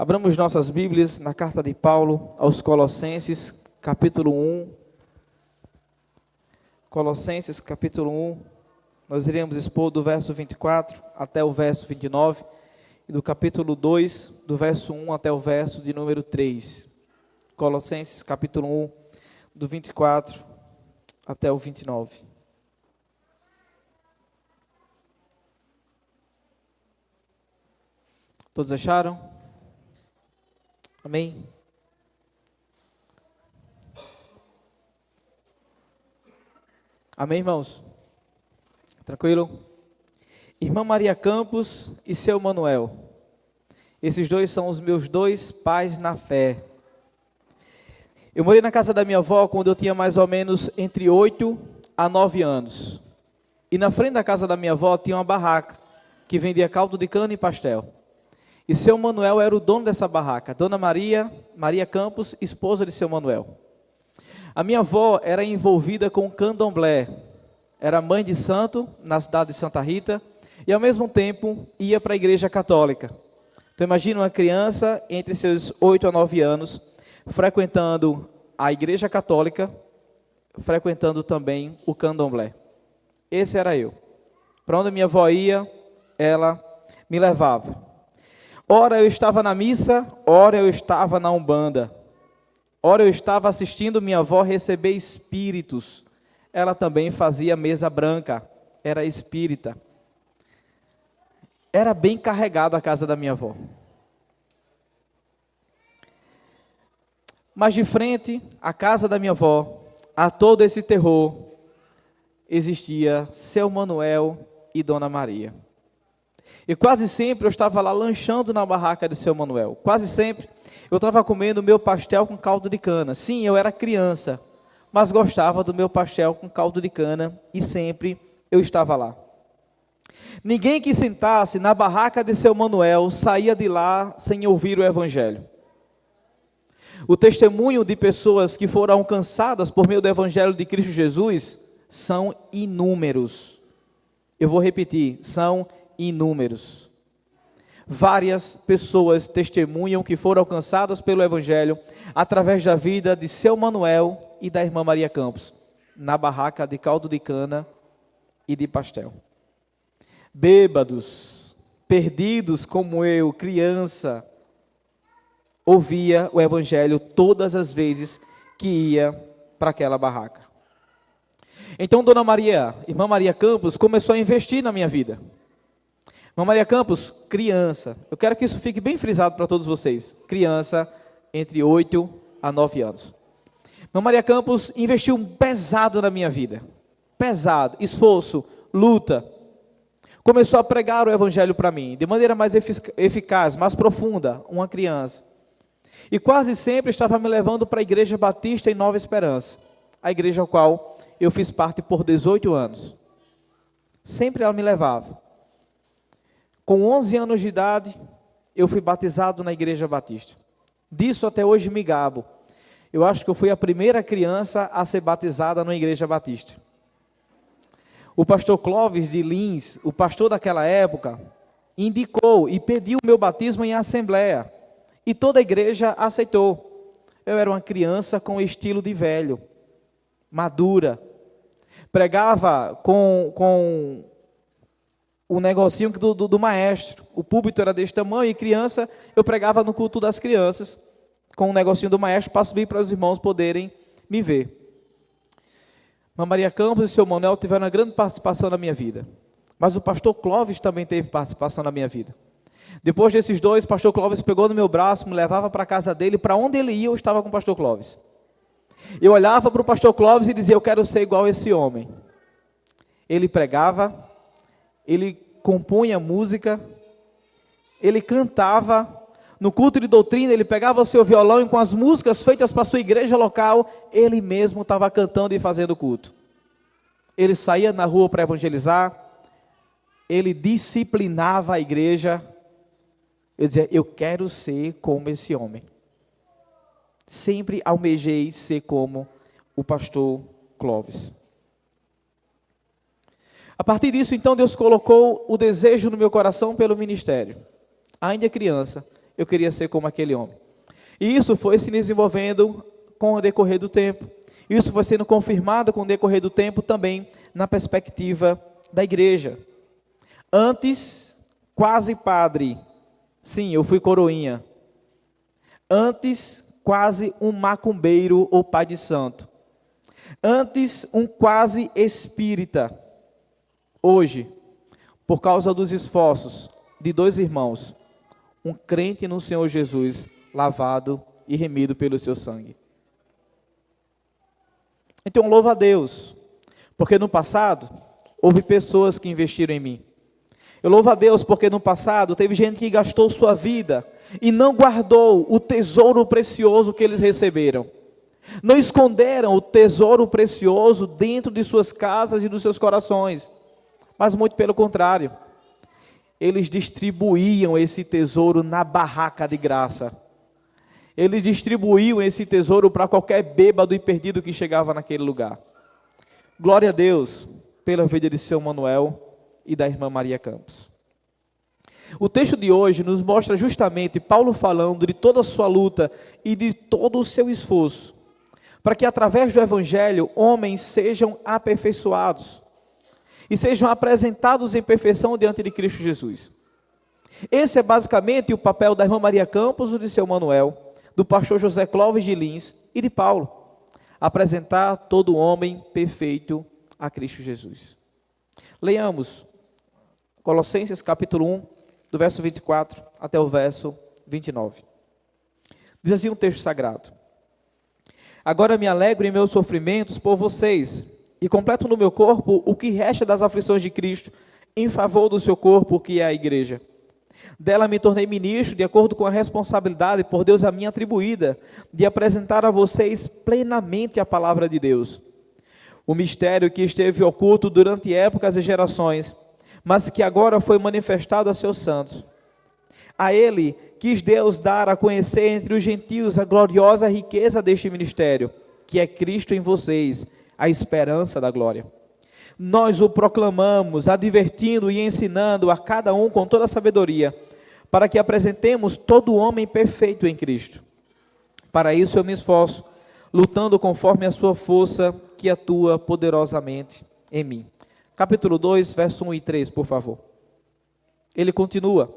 Abramos nossas Bíblias na carta de Paulo aos Colossenses, capítulo 1. Colossenses, capítulo 1. Nós iremos expor do verso 24 até o verso 29. E do capítulo 2, do verso 1 até o verso de número 3. Colossenses, capítulo 1, do 24 até o 29. Todos acharam? Amém? Amém, irmãos? Tranquilo? Irmã Maria Campos e seu Manuel. Esses dois são os meus dois pais na fé. Eu morei na casa da minha avó quando eu tinha mais ou menos entre 8 a 9 anos. E na frente da casa da minha avó tinha uma barraca que vendia caldo de cana e pastel. E seu Manuel era o dono dessa barraca. Dona Maria Campos, esposa de seu Manuel. A minha avó era envolvida com candomblé. Era mãe de santo na cidade de Santa Rita. E ao mesmo tempo ia para a igreja católica. Então imagina uma criança entre seus 8 a 9 anos, frequentando a igreja católica, frequentando também o candomblé. Esse era eu. Para onde minha avó ia, ela me levava. Ora eu estava na missa, ora eu estava na umbanda. Ora eu estava assistindo minha avó receber espíritos. Ela também fazia mesa branca, era espírita. Era bem carregado a casa da minha avó. Mas de frente à casa da minha avó, a todo esse terror, existia seu Manuel e Dona Maria. E quase sempre eu estava lá lanchando na barraca de seu Manuel. Quase sempre eu estava comendo meu pastel com caldo de cana. Sim, eu era criança, mas gostava do meu pastel com caldo de cana e sempre eu estava lá. Ninguém que sentasse na barraca de seu Manuel saía de lá sem ouvir o Evangelho. O testemunho de pessoas que foram alcançadas por meio do Evangelho de Cristo Jesus são inúmeros. Eu vou repetir, são inúmeros. Várias pessoas testemunham que foram alcançadas pelo Evangelho através da vida de seu Manuel e da irmã Maria Campos, na barraca de caldo de cana e de pastel. Bêbados, perdidos como eu, criança, ouvia o Evangelho todas as vezes que ia para aquela barraca. Então Dona Maria, irmã Maria Campos, começou a investir na minha vida. Irmã Maria Campos, criança, eu quero que isso fique bem frisado para todos vocês, criança entre 8 a 9 anos. Irmã Maria Campos investiu pesado na minha vida, pesado, esforço, luta. Começou a pregar o Evangelho para mim, de maneira mais eficaz, mais profunda, uma criança. E quase sempre estava me levando para a Igreja Batista em Nova Esperança, a igreja a qual eu fiz parte por 18 anos. Sempre ela me levava. Com 11 anos de idade, eu fui batizado na Igreja Batista. Disso até hoje me gabo. Eu acho que eu fui a primeira criança a ser batizada na Igreja Batista. O pastor Clóvis de Lins, o pastor daquela época, indicou e pediu o meu batismo em assembleia. E toda a igreja aceitou. Eu era uma criança com estilo de velho, madura. Pregava com o negocinho do maestro. O púlpito era desse tamanho e criança, eu pregava no culto das crianças, com o negocinho do maestro, para subir para os irmãos poderem me ver. Irmã Maria Campos e seu Manuel tiveram uma grande participação na minha vida. Mas o pastor Clóvis também teve participação na minha vida. Depois desses dois, o pastor Clóvis pegou no meu braço, me levava para a casa dele, para onde ele ia, eu estava com o pastor Clóvis. Eu olhava para o pastor Clóvis e dizia, eu quero ser igual a esse homem. Ele pregava, ele compunha música, ele cantava, no culto de doutrina ele pegava o seu violão e com as músicas feitas para a sua igreja local, ele mesmo estava cantando e fazendo culto. Ele saía na rua para evangelizar, ele disciplinava a igreja. Eu dizia, eu quero ser como esse homem. Sempre almejei ser como o pastor Clóvis. A partir disso, então, Deus colocou o desejo no meu coração pelo ministério. Ainda criança, eu queria ser como aquele homem. E isso foi se desenvolvendo com o decorrer do tempo. Isso foi sendo confirmado com o decorrer do tempo também na perspectiva da igreja. Antes, quase padre. Sim, eu fui coroinha. Antes, quase um macumbeiro ou pai de santo. Antes, um quase espírita. Hoje, por causa dos esforços de 2 irmãos, um crente no Senhor Jesus, lavado e remido pelo seu sangue. Então, louvo a Deus, porque no passado, houve pessoas que investiram em mim. Eu louvo a Deus, porque no passado, teve gente que gastou sua vida e não guardou o tesouro precioso que eles receberam. Não esconderam o tesouro precioso dentro de suas casas e dos seus corações, mas muito pelo contrário. Eles distribuíam esse tesouro na barraca de graça. Eles distribuíam esse tesouro para qualquer bêbado e perdido que chegava naquele lugar. Glória a Deus pela vida de seu Manuel e da irmã Maria Campos. O texto de hoje nos mostra justamente Paulo falando de toda a sua luta e de todo o seu esforço, para que através do Evangelho homens sejam aperfeiçoados e sejam apresentados em perfeição diante de Cristo Jesus. Esse é basicamente o papel da irmã Maria Campos, de seu Manuel, do pastor José Clóvis de Lins e de Paulo, apresentar todo homem perfeito a Cristo Jesus. Leiamos Colossenses capítulo 1, do verso 24 até o verso 29. Diz assim um texto sagrado: agora me alegro em meus sofrimentos por vocês, e completo no meu corpo o que resta das aflições de Cristo, em favor do seu corpo, que é a igreja. Dela me tornei ministro, de acordo com a responsabilidade por Deus a mim atribuída, de apresentar a vocês plenamente a palavra de Deus. O mistério que esteve oculto durante épocas e gerações, mas que agora foi manifestado a seus santos. A ele quis Deus dar a conhecer entre os gentios a gloriosa riqueza deste ministério, que é Cristo em vocês, a esperança da glória. Nós o proclamamos, advertindo e ensinando a cada um com toda a sabedoria, para que apresentemos todo homem perfeito em Cristo. Para isso eu me esforço, lutando conforme a sua força, que atua poderosamente em mim. Capítulo 2, verso 1 e 3, por favor. Ele continua: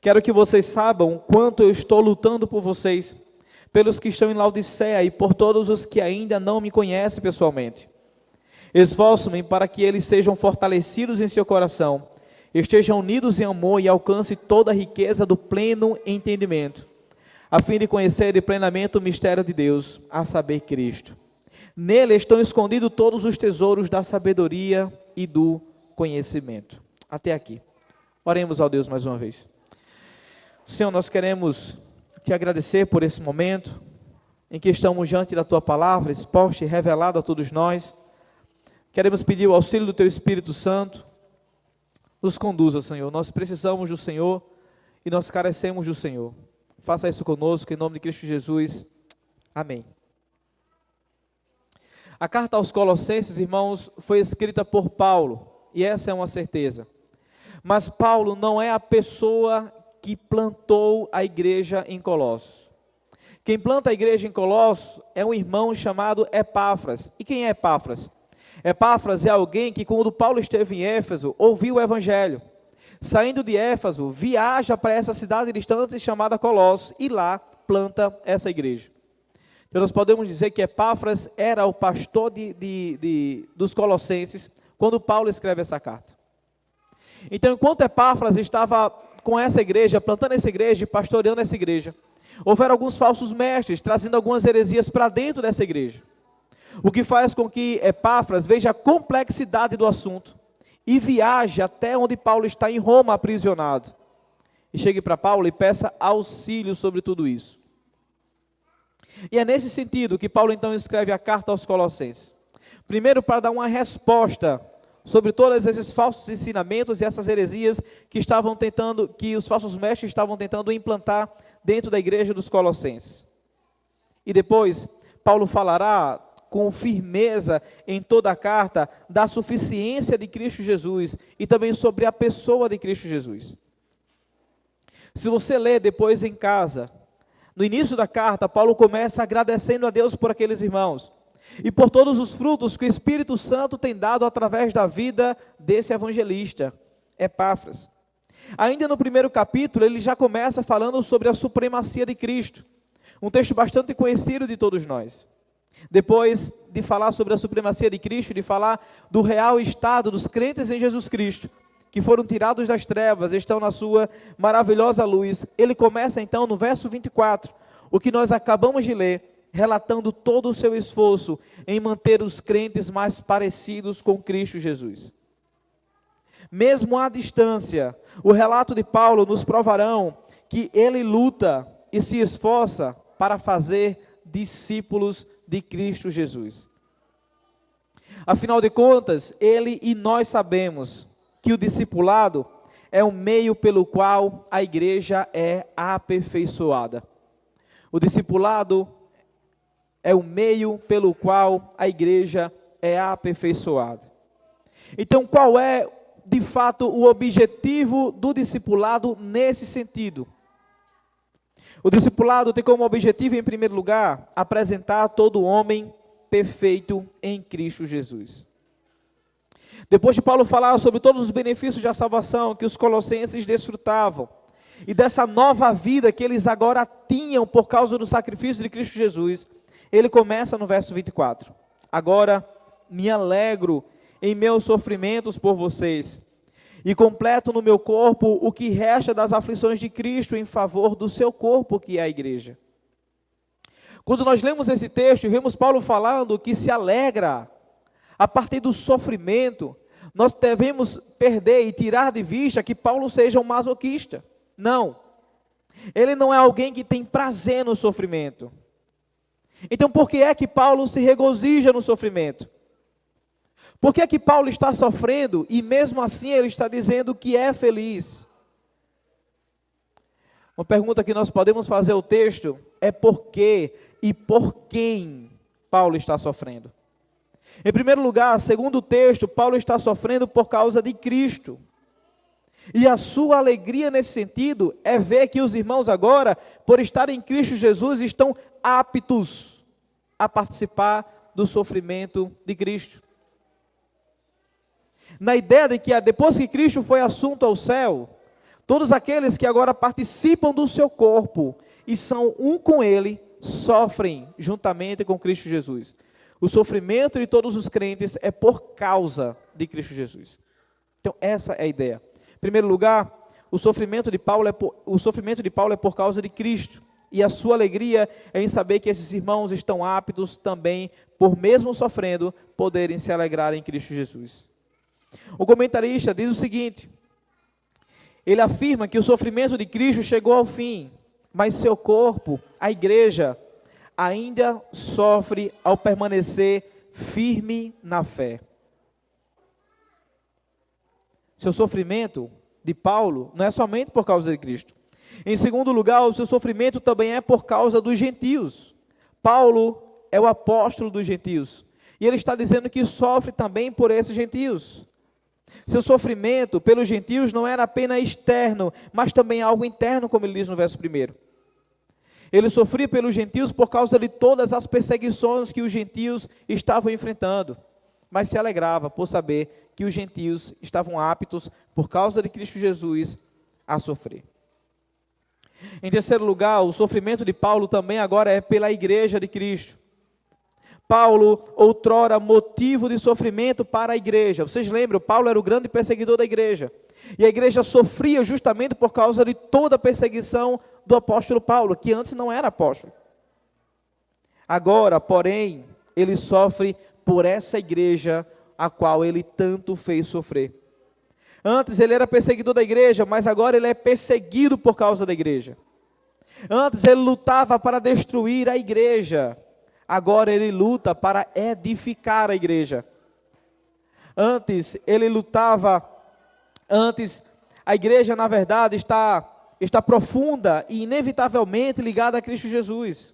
quero que vocês saibam quanto eu estou lutando por vocês, pelos que estão em Laodiceia e por todos os que ainda não me conhecem pessoalmente. Esforço-me para que eles sejam fortalecidos em seu coração, estejam unidos em amor e alcancem toda a riqueza do pleno entendimento, a fim de conhecerem plenamente o mistério de Deus, a saber, Cristo. Nele estão escondidos todos os tesouros da sabedoria e do conhecimento. Até aqui. Oremos ao Deus mais uma vez. Senhor, nós queremos te agradecer por esse momento em que estamos diante da tua palavra, exposta e revelada a todos nós. Queremos pedir o auxílio do teu Espírito Santo. Nos conduza, Senhor. Nós precisamos do Senhor e nós carecemos do Senhor. Faça isso conosco, em nome de Cristo Jesus. Amém. A carta aos Colossenses, irmãos, foi escrita por Paulo, e essa é uma certeza. Mas Paulo não é a pessoa que plantou a igreja em Colossos. Quem planta a igreja em Colossos é um irmão chamado Epáfras. E quem é Epáfras? Epáfras é alguém que, quando Paulo esteve em Éfeso, ouviu o evangelho. Saindo de Éfeso, viaja para essa cidade distante chamada Colossos, e lá planta essa igreja. Então nós podemos dizer que Epáfras era o pastor dos Colossenses, quando Paulo escreve essa carta. Então, enquanto Epáfras estava com essa igreja, plantando essa igreja e pastoreando essa igreja, houveram alguns falsos mestres, trazendo algumas heresias para dentro dessa igreja. O que faz com que Epáfras veja a complexidade do assunto e viaje até onde Paulo está, em Roma, aprisionado. E chegue para Paulo e peça auxílio sobre tudo isso. E é nesse sentido que Paulo então escreve a carta aos Colossenses. Primeiro, para dar uma resposta sobre todos esses falsos ensinamentos e essas heresias que os falsos mestres estavam tentando implantar dentro da igreja dos Colossenses. E depois, Paulo falará com firmeza em toda a carta da suficiência de Cristo Jesus e também sobre a pessoa de Cristo Jesus. Se você ler depois em casa, no início da carta, Paulo começa agradecendo a Deus por aqueles irmãos e por todos os frutos que o Espírito Santo tem dado através da vida desse evangelista, Epáfras. Ainda no primeiro capítulo, ele já começa falando sobre a supremacia de Cristo, um texto bastante conhecido de todos nós. Depois de falar sobre a supremacia de Cristo, de falar do real estado dos crentes em Jesus Cristo, que foram tirados das trevas, estão na sua maravilhosa luz, ele começa então no verso 24, o que nós acabamos de ler, relatando todo o seu esforço em manter os crentes mais parecidos com Cristo Jesus. Mesmo à distância, o relato de Paulo nos provarão que ele luta e se esforça para fazer discípulos de Cristo Jesus. Afinal de contas, ele e nós sabemos que o discipulado é o meio pelo qual a igreja é aperfeiçoada. O discipulado é o meio pelo qual a igreja é aperfeiçoada. Então, qual é, de fato, o objetivo do discipulado nesse sentido? O discipulado tem como objetivo, em primeiro lugar, apresentar todo homem perfeito em Cristo Jesus. Depois de Paulo falar sobre todos os benefícios da salvação que os colossenses desfrutavam, e dessa nova vida que eles agora tinham por causa do sacrifício de Cristo Jesus, ele começa no verso 24. Agora me alegro em meus sofrimentos por vocês, e completo no meu corpo o que resta das aflições de Cristo em favor do seu corpo, que é a igreja. Quando nós lemos esse texto e vemos Paulo falando que se alegra a partir do sofrimento, nós devemos perder e tirar de vista que Paulo seja um masoquista. Não. Ele não é alguém que tem prazer no sofrimento. Então, por que é que Paulo se regozija no sofrimento? Por que é que Paulo está sofrendo e mesmo assim ele está dizendo que é feliz? Uma pergunta que nós podemos fazer ao texto é por que e por quem Paulo está sofrendo. Em primeiro lugar, segundo o texto, Paulo está sofrendo por causa de Cristo. E a sua alegria nesse sentido é ver que os irmãos agora, por estarem em Cristo Jesus, estão aptos a participar do sofrimento de Cristo. Na ideia de que depois que Cristo foi assunto ao céu, todos aqueles que agora participam do seu corpo e são um com Ele, sofrem juntamente com Cristo Jesus. O sofrimento de todos os crentes é por causa de Cristo Jesus. Então essa é a ideia. Em primeiro lugar, o sofrimento de Paulo é por causa de Cristo. E a sua alegria é em saber que esses irmãos estão aptos também, por mesmo sofrendo, poderem se alegrar em Cristo Jesus. O comentarista diz o seguinte: ele afirma que o sofrimento de Cristo chegou ao fim, mas seu corpo, a igreja, ainda sofre ao permanecer firme na fé. Seu sofrimento de Paulo não é somente por causa de Cristo. Em segundo lugar, o seu sofrimento também é por causa dos gentios. Paulo é o apóstolo dos gentios. E ele está dizendo que sofre também por esses gentios. Seu sofrimento pelos gentios não era apenas externo, mas também algo interno, como ele diz no verso 1. Ele sofria pelos gentios por causa de todas as perseguições que os gentios estavam enfrentando, mas se alegrava por saber que os gentios estavam aptos, por causa de Cristo Jesus, a sofrer. Em terceiro lugar, o sofrimento de Paulo também agora é pela igreja de Cristo. Paulo, outrora, motivo de sofrimento para a igreja. Vocês lembram, Paulo era o grande perseguidor da igreja. E a igreja sofria justamente por causa de toda a perseguição do apóstolo Paulo, que antes não era apóstolo. Agora, porém, ele sofre por essa igreja a qual ele tanto fez sofrer. Antes ele era perseguidor da igreja, mas agora ele é perseguido por causa da igreja. Antes ele lutava para destruir a igreja, agora ele luta para edificar a igreja. Antes a igreja na verdade está profunda e inevitavelmente ligada a Cristo Jesus.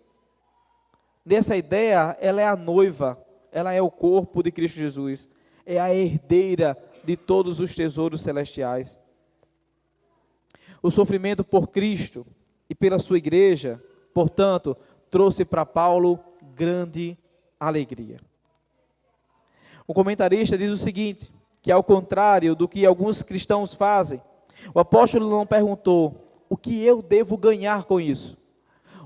Nessa ideia, ela é a noiva, ela é o corpo de Cristo Jesus, é a herdeira de todos os tesouros celestiais. O sofrimento por Cristo e pela sua igreja, portanto, trouxe para Paulo grande alegria. O comentarista diz o seguinte, que ao contrário do que alguns cristãos fazem, o apóstolo não perguntou, o que eu devo ganhar com isso?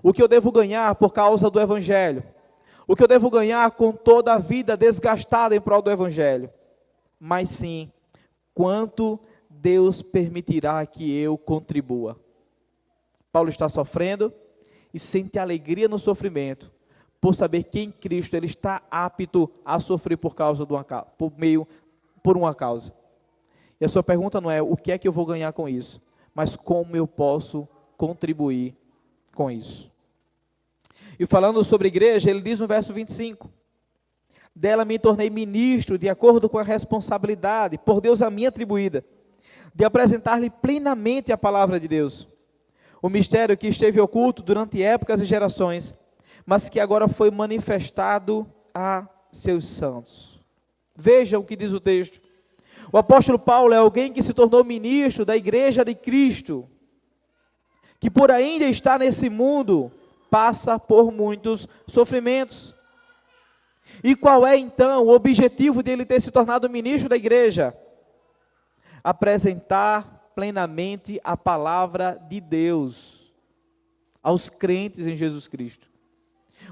O que eu devo ganhar por causa do Evangelho? O que eu devo ganhar com toda a vida desgastada em prol do Evangelho? Mas sim, quanto Deus permitirá que eu contribua. Paulo está sofrendo e sente alegria no sofrimento, por saber que em Cristo ele está apto a sofrer por uma causa. E a sua pergunta não é o que é que eu vou ganhar com isso, mas como eu posso contribuir com isso. E falando sobre a igreja, ele diz no verso 25, dela me tornei ministro de acordo com a responsabilidade, por Deus a mim atribuída, de apresentar-lhe plenamente a palavra de Deus, o mistério que esteve oculto durante épocas e gerações, mas que agora foi manifestado a seus santos. Vejam o que diz o texto. O apóstolo Paulo é alguém que se tornou ministro da igreja de Cristo, que por ainda estar nesse mundo, passa por muitos sofrimentos. E qual é então o objetivo dele ter se tornado ministro da igreja? Apresentar plenamente a palavra de Deus aos crentes em Jesus Cristo.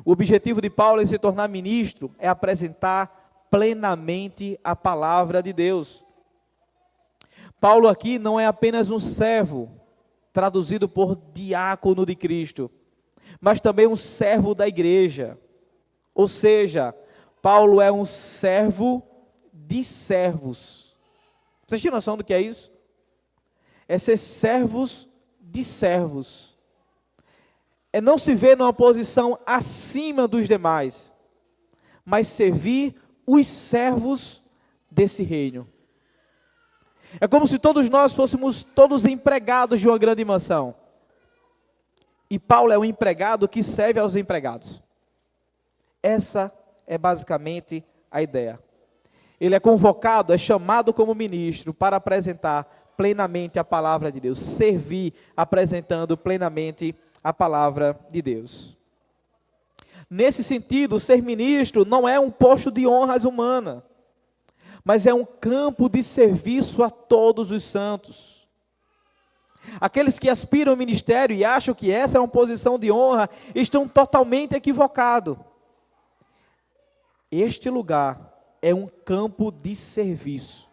O objetivo de Paulo em se tornar ministro é apresentar plenamente a palavra de Deus. Paulo aqui não é apenas um servo, traduzido por diácono de Cristo, mas também um servo da igreja. Ou seja, Paulo é um servo de servos. Vocês têm noção do que é isso? É ser servos de servos. É não se ver numa posição acima dos demais, mas servir os servos desse reino. É como se todos nós fôssemos todos empregados de uma grande mansão. E Paulo é um empregado que serve aos empregados. Essa é basicamente a ideia. Ele é convocado, é chamado como ministro para apresentar plenamente a palavra de Deus. Servir apresentando plenamente a palavra de Deus. Nesse sentido, ser ministro não é um posto de honras humana, mas é um campo de serviço a todos os santos. Aqueles que aspiram ao ministério e acham que essa é uma posição de honra, estão totalmente equivocados. Este lugar é um campo de serviço,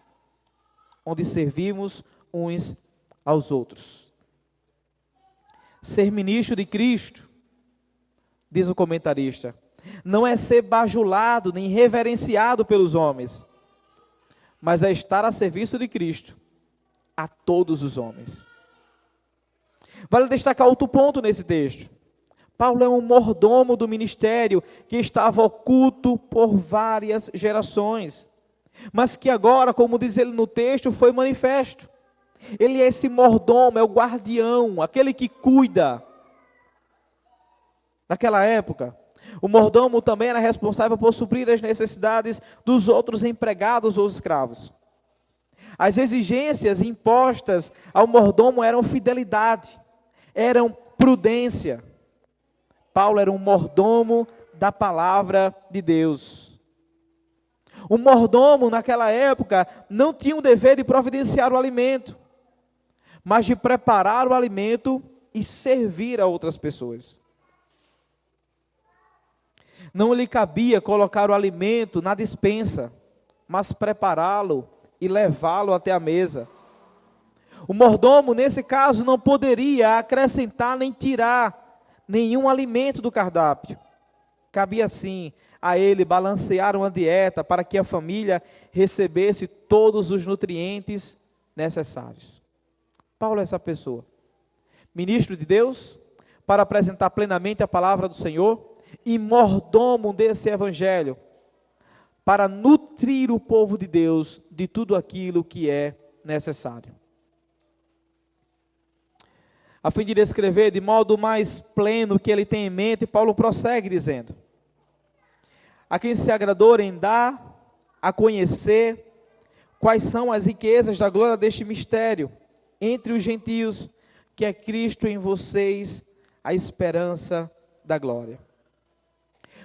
onde servimos uns aos outros. Ser ministro de Cristo, diz o comentarista, não é ser bajulado nem reverenciado pelos homens, mas é estar a serviço de Cristo a todos os homens. Vale destacar outro ponto nesse texto. Paulo é um mordomo do ministério que estava oculto por várias gerações, mas que agora, como diz ele no texto, foi manifesto. Ele é esse mordomo, é o guardião, aquele que cuida. Naquela época, o mordomo também era responsável por suprir as necessidades dos outros empregados ou escravos. As exigências impostas ao mordomo eram fidelidade, eram prudência. Paulo era um mordomo da palavra de Deus. O mordomo, naquela época, não tinha o dever de providenciar o alimento, mas de preparar o alimento e servir a outras pessoas. Não lhe cabia colocar o alimento na despensa, mas prepará-lo e levá-lo até a mesa. O mordomo, nesse caso, não poderia acrescentar nem tirar nenhum alimento do cardápio. Cabia sim a ele balancear uma dieta para que a família recebesse todos os nutrientes necessários. Paulo é essa pessoa, ministro de Deus, para apresentar plenamente a palavra do Senhor, e mordomo desse evangelho, para nutrir o povo de Deus de tudo aquilo que é necessário. A fim de descrever de modo mais pleno o que ele tem em mente, Paulo prossegue dizendo: a quem se agradou em dar a conhecer quais são as riquezas da glória deste mistério entre os gentios, que é Cristo em vocês, a esperança da glória.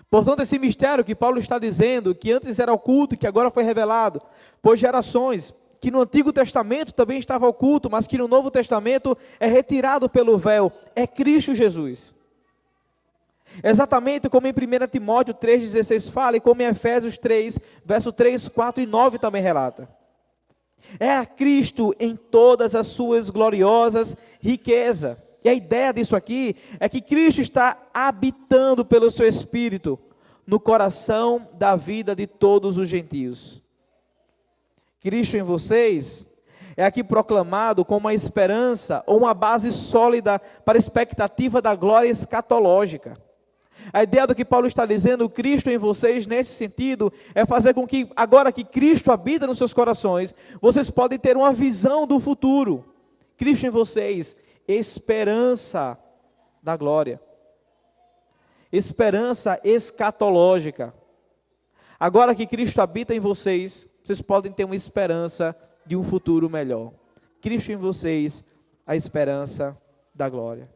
Portanto, esse mistério que Paulo está dizendo, que antes era oculto, que agora foi revelado por gerações, que no Antigo Testamento também estava oculto, mas que no Novo Testamento é retirado pelo véu, é Cristo Jesus. Exatamente como em 1 Timóteo 3,16 fala, e como em Efésios 3, verso 3, 4 e 9 também relata. É a Cristo em todas as suas gloriosas riquezas. E a ideia disso aqui é que Cristo está habitando pelo seu Espírito no coração da vida de todos os gentios. Cristo em vocês é aqui proclamado como uma esperança ou uma base sólida para a expectativa da glória escatológica. A ideia do que Paulo está dizendo, Cristo em vocês, nesse sentido, é fazer com que, agora que Cristo habita nos seus corações, vocês podem ter uma visão do futuro. Cristo em vocês, esperança da glória. Esperança escatológica. Agora que Cristo habita em vocês, vocês podem ter uma esperança de um futuro melhor. Cristo em vocês, a esperança da glória.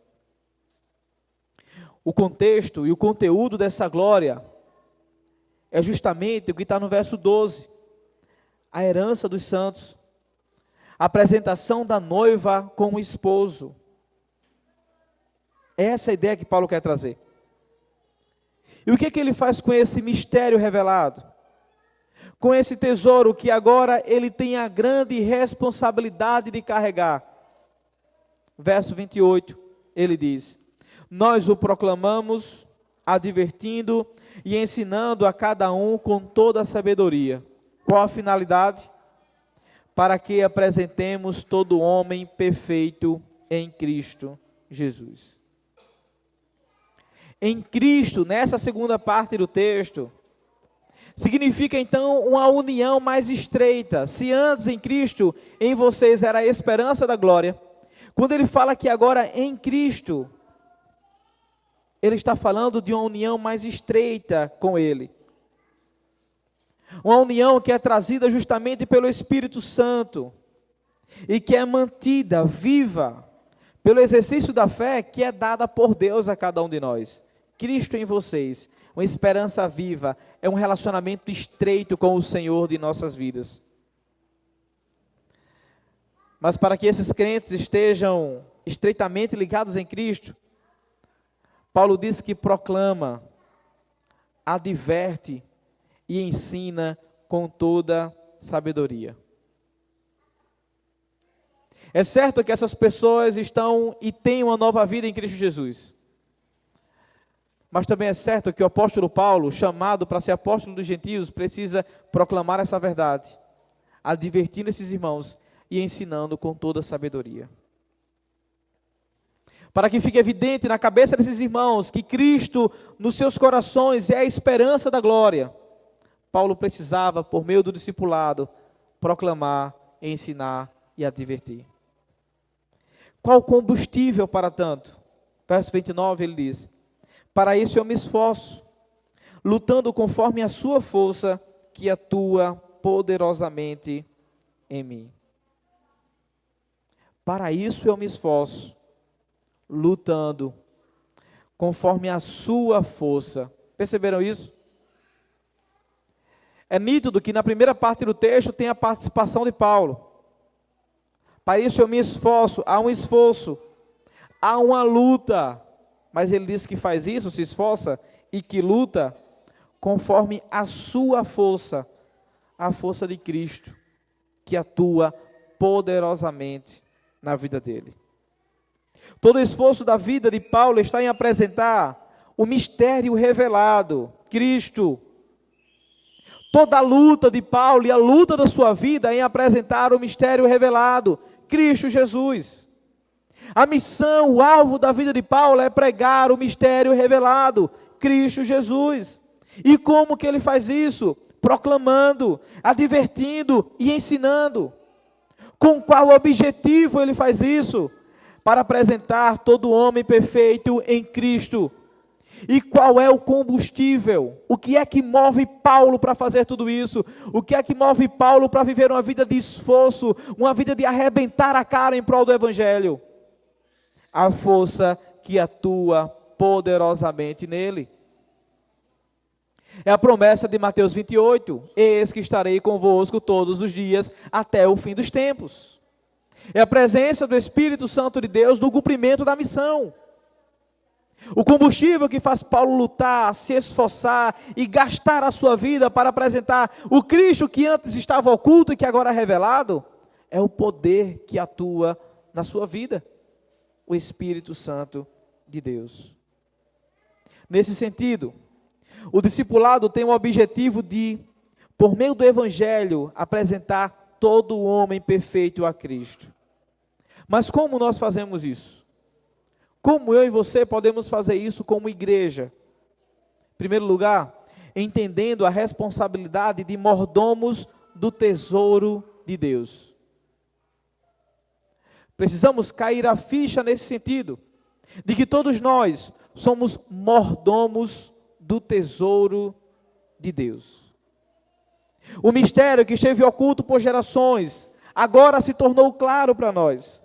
O contexto e o conteúdo dessa glória é justamente o que está no verso 12. A herança dos santos. A apresentação da noiva com o esposo. É essa a ideia que Paulo quer trazer. E o que ele faz com esse mistério revelado? Com esse tesouro que agora ele tem a grande responsabilidade de carregar. Verso 28, ele diz: nós o proclamamos, advertindo e ensinando a cada um com toda a sabedoria. Qual a finalidade? Para que apresentemos todo homem perfeito em Cristo Jesus. Em Cristo, nessa segunda parte do texto, significa então uma união mais estreita. Se antes em Cristo, em vocês era a esperança da glória, quando ele fala que agora em Cristo, ele está falando de uma união mais estreita com Ele. Uma união que é trazida justamente pelo Espírito Santo e que é mantida viva pelo exercício da fé que é dada por Deus a cada um de nós. Cristo em vocês, uma esperança viva, é um relacionamento estreito com o Senhor de nossas vidas. Mas para que esses crentes estejam estreitamente ligados em Cristo, Paulo diz que proclama, adverte e ensina com toda sabedoria. É certo que essas pessoas estão e têm uma nova vida em Cristo Jesus. Mas também é certo que o apóstolo Paulo, chamado para ser apóstolo dos gentios, precisa proclamar essa verdade, advertindo esses irmãos e ensinando com toda sabedoria. Para que fique evidente na cabeça desses irmãos que Cristo, nos seus corações, é a esperança da glória. Paulo precisava, por meio do discipulado, proclamar, ensinar e advertir. Qual o combustível para tanto? Verso 29 ele diz: para isso eu me esforço, lutando conforme a sua força que atua poderosamente em mim. Para isso eu me esforço, lutando conforme a sua força. Perceberam isso? É nítido que na primeira parte do texto tem a participação de Paulo. Para isso eu me esforço, há um esforço, há uma luta, mas ele diz que faz isso, se esforça e que luta conforme a sua força, a força de Cristo, que atua poderosamente na vida dele. Todo o esforço da vida de Paulo está em apresentar o mistério revelado, Cristo. Toda a luta de Paulo e a luta da sua vida é em apresentar o mistério revelado, Cristo Jesus. A missão, o alvo da vida de Paulo é pregar o mistério revelado, Cristo Jesus. E como que ele faz isso? Proclamando, advertindo e ensinando. Com qual objetivo ele faz isso? Para apresentar todo homem perfeito em Cristo. E qual é o combustível? O que é que move Paulo para fazer tudo isso? O que é que move Paulo para viver uma vida de esforço, uma vida de arrebentar a cara em prol do Evangelho? a força que atua poderosamente nele. É a promessa de Mateus 28, eis que estarei convosco todos os dias até o fim dos tempos. É a presença do Espírito Santo de Deus no cumprimento da missão. O combustível que faz Paulo lutar, se esforçar e gastar a sua vida para apresentar o Cristo que antes estava oculto e que agora é revelado, é o poder que atua na sua vida, o Espírito Santo de Deus. Nesse sentido, o discipulado tem o objetivo de, por meio do Evangelho, apresentar todo o homem perfeito a Cristo. Mas como nós fazemos isso? Como eu e você podemos fazer isso como igreja? Em primeiro lugar, entendendo a responsabilidade de mordomos do tesouro de Deus. Precisamos cair a ficha nesse sentido, de que todos nós somos mordomos do tesouro de Deus. O mistério que esteve oculto por gerações, agora se tornou claro para nós.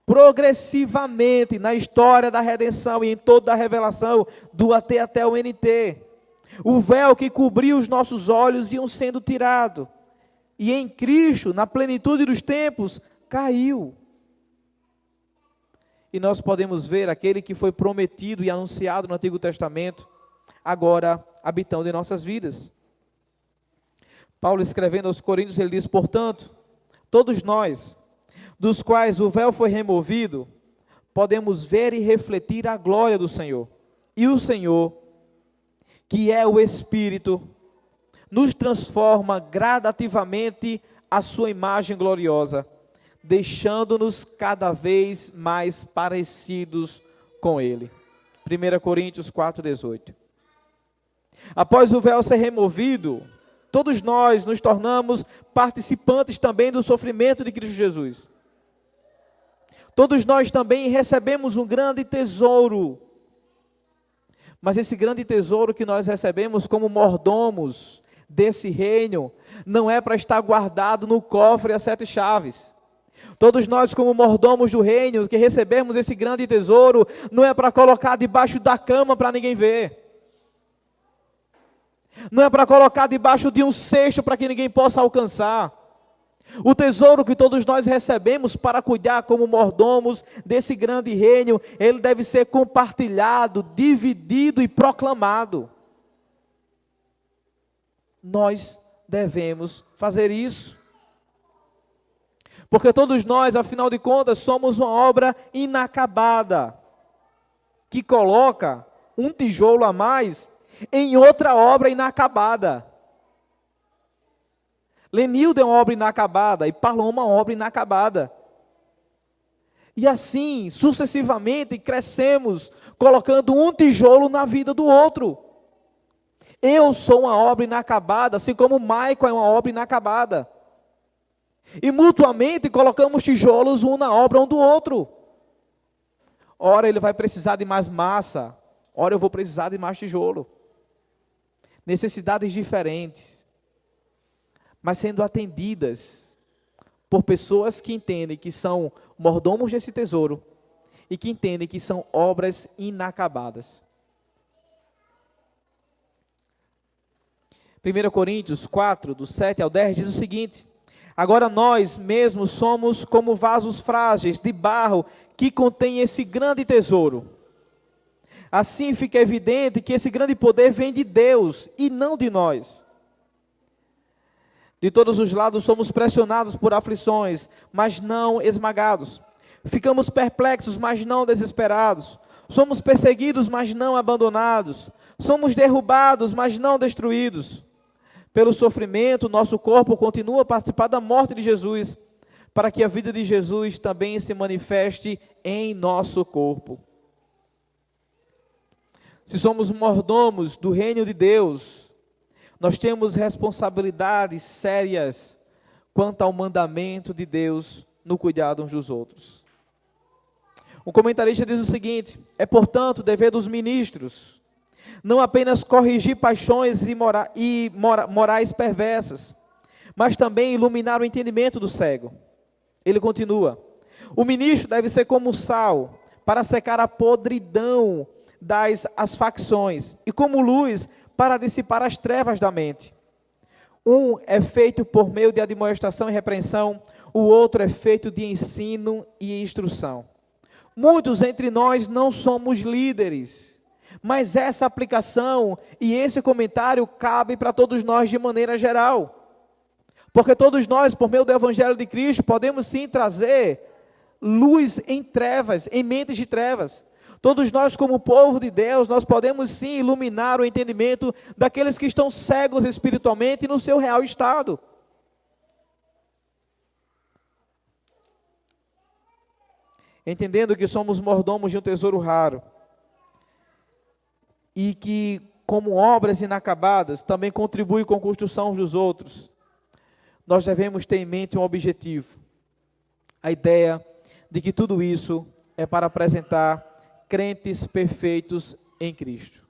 Progressivamente, na história da redenção e em toda a revelação, do AT até o NT, o véu que cobria os nossos olhos iam sendo tirado. E em Cristo, na plenitude dos tempos, caiu. E nós podemos ver aquele que foi prometido e anunciado no Antigo Testamento, agora habitando em nossas vidas. Paulo, escrevendo aos Coríntios, ele diz: portanto, todos nós, dos quais o véu foi removido, podemos ver e refletir a glória do Senhor. E o Senhor, que é o Espírito, nos transforma gradativamente à sua imagem gloriosa, deixando-nos cada vez mais parecidos com Ele. 1 Coríntios 4,18. Após o véu ser removido, todos nós nos tornamos participantes também do sofrimento de Cristo Jesus. Todos nós também recebemos um grande tesouro. Mas esse grande tesouro que nós recebemos como mordomos desse reino, não é para estar guardado no cofre às 7 chaves. Todos nós, como mordomos do reino, que recebemos esse grande tesouro, não é para colocar debaixo da cama para ninguém ver. Não é para colocar debaixo de um cesto para que ninguém possa alcançar. O tesouro que todos nós recebemos para cuidar como mordomos desse grande reino, ele deve ser compartilhado, dividido e proclamado. Nós devemos fazer isso. Porque todos nós, afinal de contas, somos uma obra inacabada, que coloca um tijolo a mais em outra obra inacabada. Lenildo é uma obra inacabada e Paloma é uma obra inacabada. E assim, sucessivamente, crescemos, colocando um tijolo na vida do outro. Eu sou uma obra inacabada, assim como Michael é uma obra inacabada. E mutuamente colocamos tijolos um na obra um do outro. Ora ele vai precisar de mais massa, ora eu vou precisar de mais tijolo. Necessidades diferentes, mas sendo atendidas por pessoas que entendem que são mordomos desse tesouro e que entendem que são obras inacabadas. 1 Coríntios 4, do 7 ao 10, diz o seguinte: agora nós mesmos somos como vasos frágeis de barro que contém esse grande tesouro. Assim fica evidente que esse grande poder vem de Deus e não de nós. De todos os lados somos pressionados por aflições, mas não esmagados. Ficamos perplexos, mas não desesperados. Somos perseguidos, mas não abandonados. Somos derrubados, mas não destruídos. Pelo sofrimento, nosso corpo continua a participar da morte de Jesus, para que a vida de Jesus também se manifeste em nosso corpo. Se somos mordomos do reino de Deus, nós temos responsabilidades sérias quanto ao mandamento de Deus no cuidado uns dos outros. Um comentarista diz o seguinte: é portanto dever dos ministros não apenas corrigir paixões e morais perversas, mas também iluminar o entendimento do cego. Ele continua: o ministro deve ser como o sal, para secar a podridão das facções, e como luz para dissipar as trevas da mente. Um é feito por meio de admoestação e repreensão, o outro é feito de ensino e instrução. Muitos entre nós não somos líderes, mas essa aplicação e esse comentário cabe para todos nós de maneira geral. Porque todos nós, por meio do Evangelho de Cristo, podemos sim trazer luz em trevas, em mentes de trevas. Todos nós, como povo de Deus, nós podemos sim iluminar o entendimento daqueles que estão cegos espiritualmente no seu real estado. Entendendo que somos mordomos de um tesouro raro e que, como obras inacabadas, também contribui com a construção uns dos outros, nós devemos ter em mente um objetivo, a ideia de que tudo isso é para apresentar crentes perfeitos em Cristo.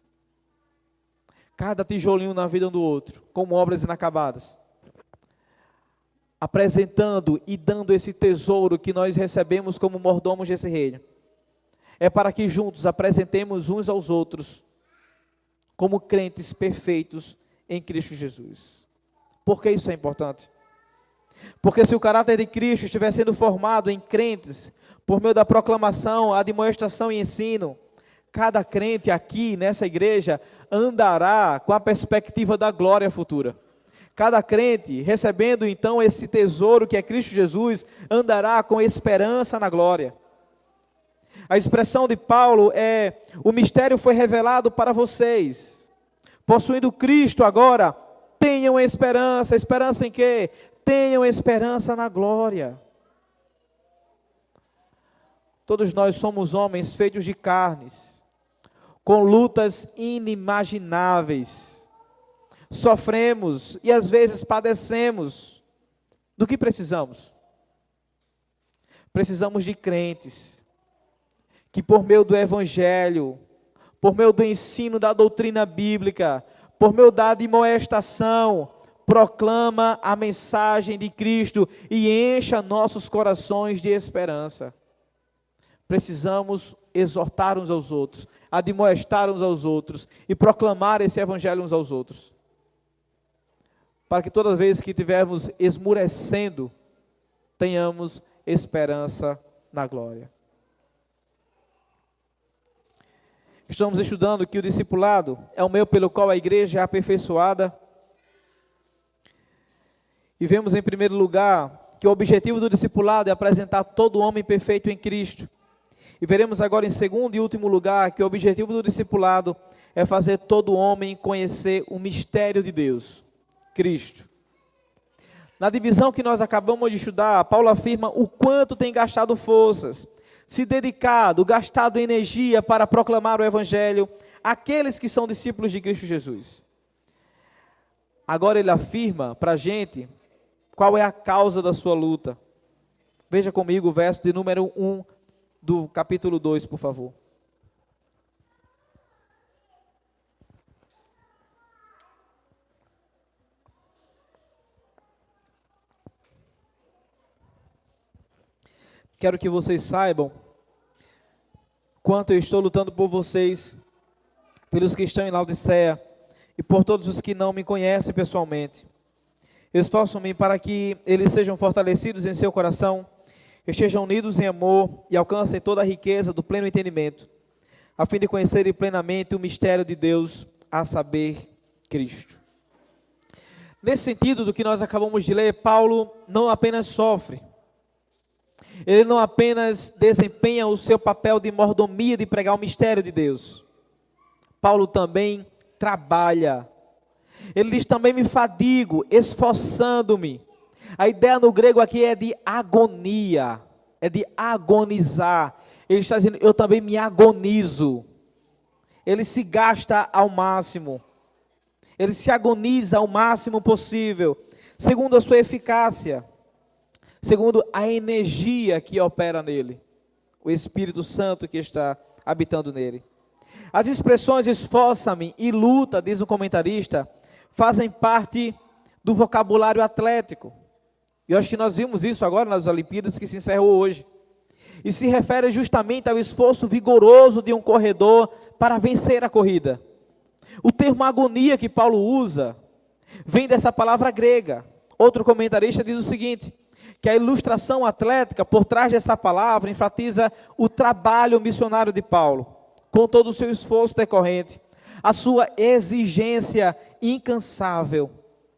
Cada tijolinho na vida um do outro, como obras inacabadas, apresentando e dando esse tesouro que nós recebemos como mordomos desse reino, é para que juntos apresentemos uns aos outros como crentes perfeitos em Cristo Jesus. Por que isso é importante? Porque se o caráter de Cristo estiver sendo formado em crentes, por meio da proclamação, admoestação e ensino, cada crente aqui nessa igreja andará com a perspectiva da glória futura. Cada crente, recebendo então esse tesouro que é Cristo Jesus, andará com esperança na glória. A expressão de Paulo é: o mistério foi revelado para vocês. Possuindo Cristo agora, tenham esperança. Esperança em quê? Tenham esperança na glória. Todos nós somos homens feitos de carnes, com lutas inimagináveis. Sofremos e às vezes padecemos. Do que precisamos? Precisamos de crentes que, por meio do Evangelho, por meio do ensino da doutrina bíblica, por meio da admoestação, proclama a mensagem de Cristo e encha nossos corações de esperança. Precisamos exortar uns aos outros, admoestar uns aos outros e proclamar esse Evangelho uns aos outros. Para que toda vez que estivermos esmurecendo, tenhamos esperança na glória. Estamos estudando que o discipulado é o meio pelo qual a igreja é aperfeiçoada. E vemos em primeiro lugar que o objetivo do discipulado é apresentar todo homem perfeito em Cristo. E veremos agora em segundo e último lugar que o objetivo do discipulado é fazer todo homem conhecer o mistério de Deus, Cristo. Na divisão que nós acabamos de estudar, Paulo afirma o quanto tem gastado forças, se dedicado, gastado energia para proclamar o Evangelho àqueles que são discípulos de Cristo Jesus. Agora ele afirma para a gente qual é a causa da sua luta. Veja comigo o verso de número 1 do capítulo 2, por favor. Quero que vocês saibam quanto eu estou lutando por vocês, pelos que estão em Laodiceia e por todos os que não me conhecem pessoalmente. Esforço-me para que eles sejam fortalecidos em seu coração, estejam unidos em amor e alcancem toda a riqueza do pleno entendimento, a fim de conhecerem plenamente o mistério de Deus, a saber, Cristo. Nesse sentido do que nós acabamos de ler, Paulo não apenas sofre, ele não apenas desempenha o seu papel de mordomia de pregar o mistério de Deus. Paulo também trabalha. Ele diz também: me fadigo, esforçando-me. A ideia no grego aqui é de agonia, é de agonizar. Ele está dizendo: eu também me agonizo. Ele se gasta ao máximo. Ele se agoniza ao máximo possível, segundo a sua eficácia, segundo a energia que opera nele, o Espírito Santo que está habitando nele. As expressões esforça-me e luta, diz o comentarista, fazem parte do vocabulário atlético. E eu acho que nós vimos isso agora nas Olimpíadas que se encerrou hoje. e se refere justamente ao esforço vigoroso de um corredor para vencer a corrida. O termo agonia que Paulo usa vem dessa palavra grega. Outro comentarista diz o seguinte, que a ilustração atlética por trás dessa palavra enfatiza o trabalho missionário de Paulo, com todo o seu esforço decorrente, a sua exigência incansável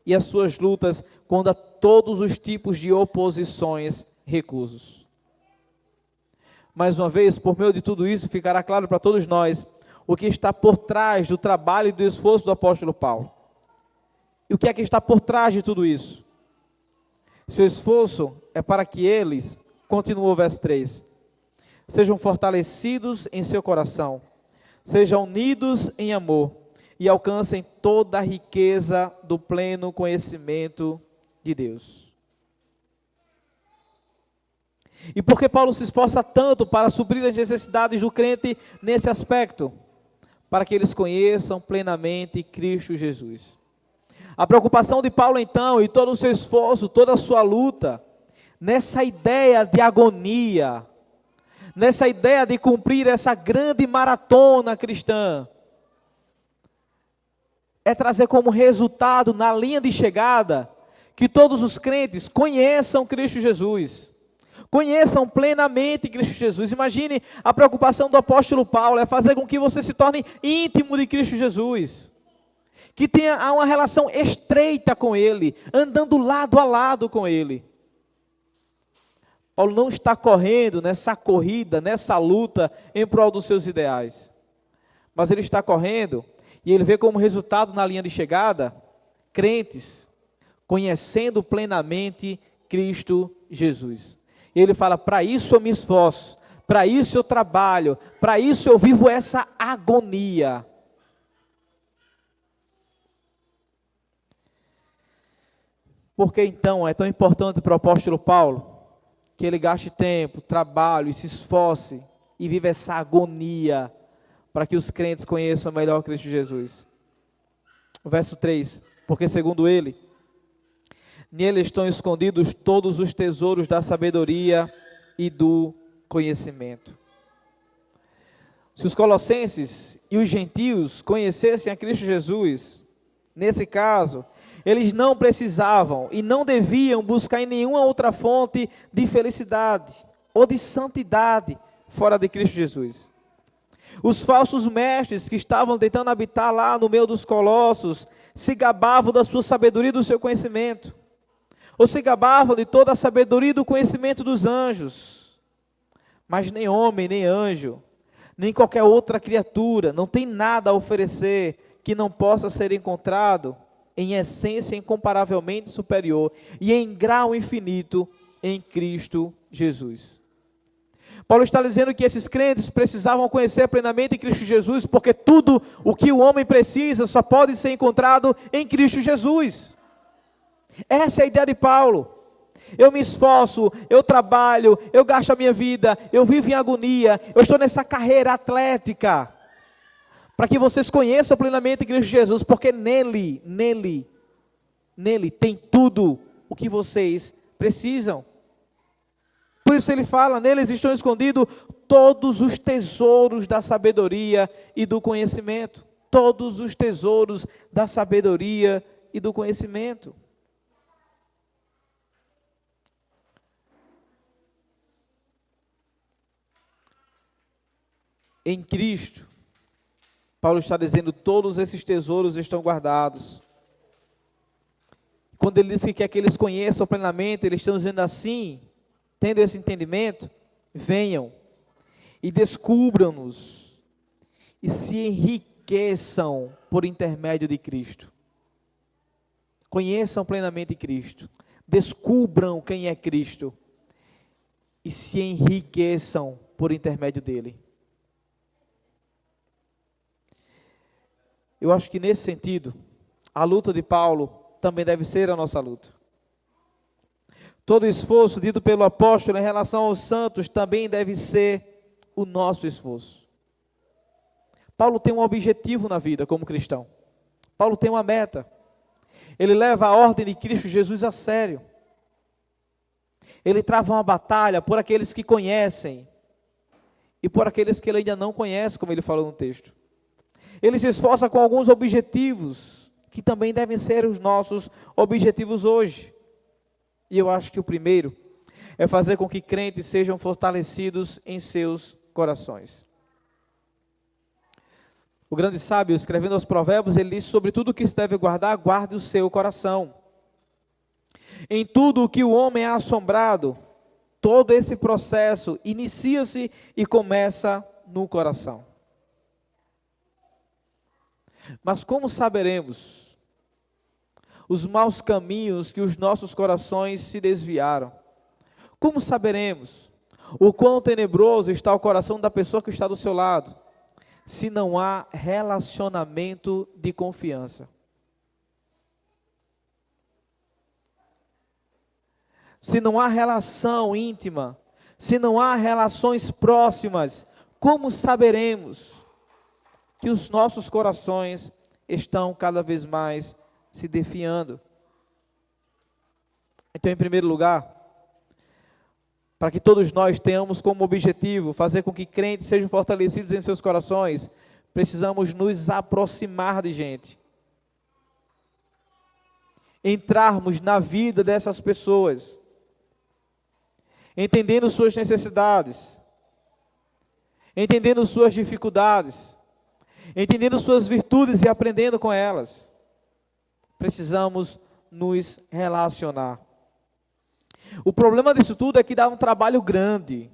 e as suas lutas contra todos os tipos de oposições, recusos. Mais uma vez, por meio de tudo isso, ficará claro para todos nós o que está por trás do trabalho e do esforço do apóstolo Paulo. E o que é que está por trás de tudo isso? Seu esforço é para que eles, continua o verso 3, sejam fortalecidos em seu coração, sejam unidos em amor e alcancem toda a riqueza do pleno conhecimento de Deus. E por que Paulo se esforça tanto para suprir as necessidades do crente nesse aspecto? Para que eles conheçam plenamente Cristo Jesus. A preocupação de Paulo então, e todo o seu esforço, toda a sua luta, nessa ideia de agonia, nessa ideia de cumprir essa grande maratona cristã, é trazer como resultado, na linha de chegada, que todos os crentes conheçam Cristo Jesus, conheçam plenamente Cristo Jesus. Imagine a preocupação do apóstolo Paulo, é fazer com que você se torne íntimo de Cristo Jesus, que tenha uma relação estreita com Ele, andando lado a lado com Ele. Paulo não está correndo nessa corrida, nessa luta em prol dos seus ideais, mas ele está correndo e ele vê como resultado na linha de chegada, crentes conhecendo plenamente Cristo Jesus. E ele fala, para isso eu me esforço, para isso eu trabalho, para isso eu vivo essa agonia. Por que então é tão importante para o apóstolo Paulo que ele gaste tempo, trabalho e se esforce e viva essa agonia para que os crentes conheçam melhor Cristo Jesus? O verso 3, porque segundo ele, nele estão escondidos todos os tesouros da sabedoria e do conhecimento. Se os colossenses e os gentios conhecessem a Cristo Jesus, nesse caso, eles não precisavam e não deviam buscar em nenhuma outra fonte de felicidade ou de santidade fora de Cristo Jesus. Os falsos mestres que estavam tentando habitar lá no meio dos colossos se gabavam da sua sabedoria e do seu conhecimento, ou se gabavam de toda a sabedoria e do conhecimento dos anjos. Mas nem homem, nem anjo, nem qualquer outra criatura não tem nada a oferecer que não possa ser encontrado em essência incomparavelmente superior e em grau infinito em Cristo Jesus. Paulo está dizendo que esses crentes precisavam conhecer plenamente Cristo Jesus, porque tudo o que o homem precisa só pode ser encontrado em Cristo Jesus. Essa é a ideia de Paulo. Eu me esforço, eu trabalho, eu gasto a minha vida, eu vivo em agonia, eu estou nessa carreira atlética, para que vocês conheçam plenamente Cristo Jesus, porque nele tem tudo o que vocês precisam. Por isso ele fala, neles estão escondidos todos os tesouros da sabedoria e do conhecimento. Todos os tesouros da sabedoria e do conhecimento. Em Cristo, Paulo está dizendo, todos esses tesouros estão guardados. Quando ele diz que quer que eles conheçam plenamente, eles estão dizendo assim, tendo esse entendimento, venham e descubram-nos e se enriqueçam por intermédio de Cristo. Conheçam plenamente Cristo, descubram quem é Cristo e se enriqueçam por intermédio dele. Eu acho que nesse sentido, a luta de Paulo também deve ser a nossa luta. Todo o esforço dito pelo apóstolo em relação aos santos também deve ser o nosso esforço. Paulo tem um objetivo na vida como cristão. Paulo tem uma meta. Ele leva a ordem de Cristo Jesus a sério. Ele trava uma batalha por aqueles que conhecem e por aqueles que ele ainda não conhece, como ele falou no texto. Ele se esforça com alguns objetivos, que também devem ser os nossos objetivos hoje. E eu acho que o primeiro é fazer com que crentes sejam fortalecidos em seus corações. O grande sábio, escrevendo aos Provérbios, ele diz: sobre tudo o que se deve guardar, guarde o seu coração. Em tudo o que o homem é assombrado, todo esse processo inicia-se e começa no coração. Mas como saberemos os maus caminhos que os nossos corações se desviaram? Como saberemos o quão tenebroso está o coração da pessoa que está do seu lado, se não há relacionamento de confiança? Se não há relação íntima, se não há relações próximas, como saberemos que os nossos corações estão cada vez mais se definhando? Então, em primeiro lugar, para que todos nós tenhamos como objetivo fazer com que crentes sejam fortalecidos em seus corações, precisamos nos aproximar de gente, entrarmos na vida dessas pessoas, entendendo suas necessidades, entendendo suas dificuldades, entendendo suas virtudes e aprendendo com elas. Precisamos nos relacionar. O problema disso tudo é que dá um trabalho grande.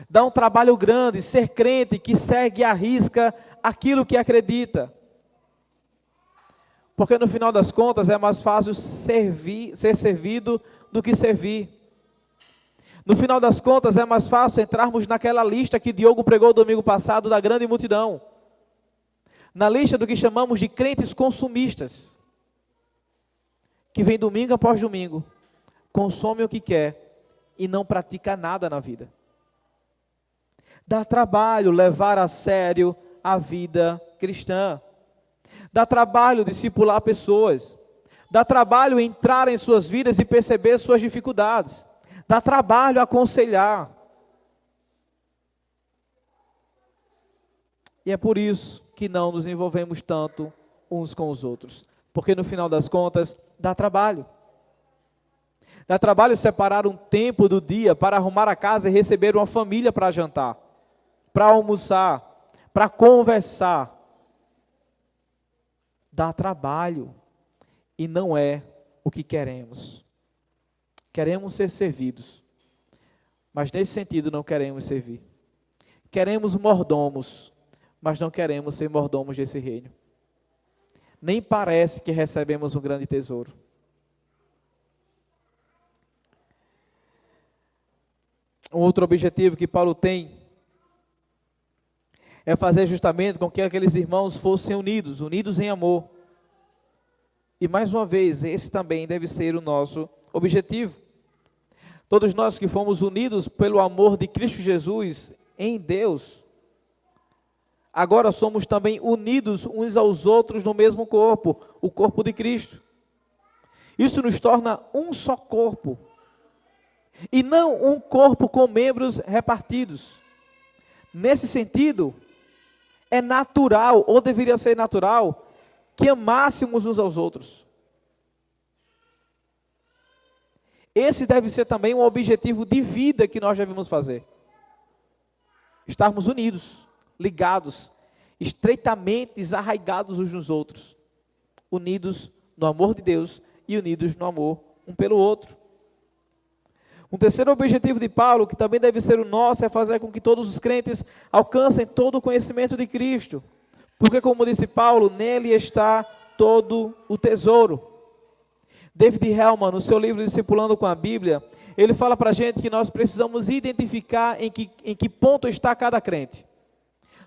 Dá um trabalho grande ser crente que segue à risca aquilo que acredita. Porque no final das contas é mais fácil ser servido do que servir. No final das contas é mais fácil entrarmos naquela lista que Diogo pregou domingo passado da grande multidão. Na lista do que chamamos de crentes consumistas. Que vem domingo após domingo, consome o que quer e não pratica nada na vida. Dá trabalho levar a sério a vida cristã. Dá trabalho discipular pessoas. Dá trabalho entrar em suas vidas e perceber suas dificuldades. Dá trabalho aconselhar. E é por isso que não nos envolvemos tanto uns com os outros. Porque no final das contas, dá trabalho. Dá trabalho separar um tempo do dia para arrumar a casa e receber uma família para jantar, para almoçar, para conversar. Dá trabalho e não é o que queremos. Queremos ser servidos, mas nesse sentido não queremos servir. Queremos mordomos, mas não queremos ser mordomos desse reino. Nem parece que recebemos um grande tesouro. Um outro objetivo que Paulo tem é fazer justamente com que aqueles irmãos fossem unidos em amor. E mais uma vez, esse também deve ser o nosso objetivo. Todos nós que fomos unidos pelo amor de Cristo Jesus em Deus, agora somos também unidos uns aos outros no mesmo corpo, o corpo de Cristo. Isso nos torna um só corpo, e não um corpo com membros repartidos. Nesse sentido, é natural, ou deveria ser natural, que amássemos uns aos outros. Esse deve ser também um objetivo de vida que nós devemos fazer. Estarmos unidos, ligados, estreitamente arraigados uns nos outros, unidos no amor de Deus e unidos no amor um pelo outro. Um terceiro objetivo de Paulo, que também deve ser o nosso, é fazer com que todos os crentes alcancem todo o conhecimento de Cristo. Porque, como disse Paulo, nele está todo o tesouro. David Hellman, no seu livro Discipulando com a Bíblia, ele fala para a gente que nós precisamos identificar em que ponto está cada crente.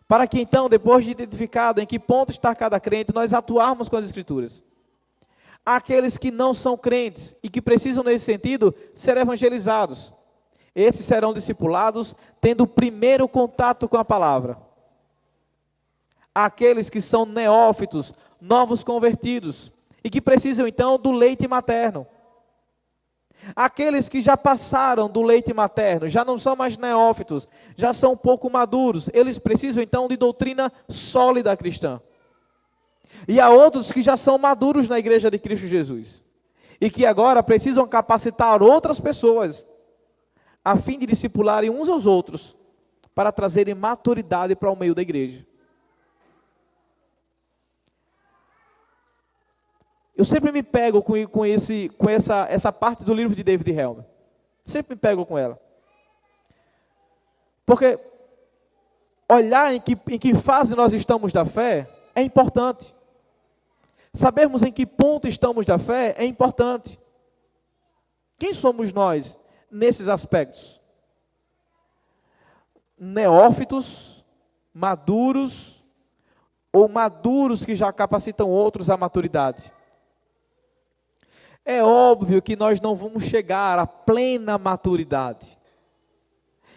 Para que então, depois de identificado em que ponto está cada crente, nós atuarmos com as Escrituras. Há aqueles que não são crentes e que precisam, nesse sentido, ser evangelizados. Esses serão discipulados tendo o primeiro contato com a palavra. Há aqueles que são neófitos, novos convertidos, e que precisam então do leite materno. Aqueles que já passaram do leite materno, já não são mais neófitos, já são um pouco maduros, eles precisam então de doutrina sólida cristã. E há outros que já são maduros na igreja de Cristo Jesus, e que agora precisam capacitar outras pessoas, a fim de discipularem uns aos outros, para trazerem maturidade para o meio da igreja. Eu sempre me pego com essa parte do livro de David Helm. Sempre me pego com ela. Porque olhar em que fase nós estamos da fé é importante. Sabermos em que ponto estamos da fé é importante. Quem somos nós nesses aspectos? Neófitos, maduros, ou maduros que já capacitam outros à maturidade? É óbvio que nós não vamos chegar à plena maturidade.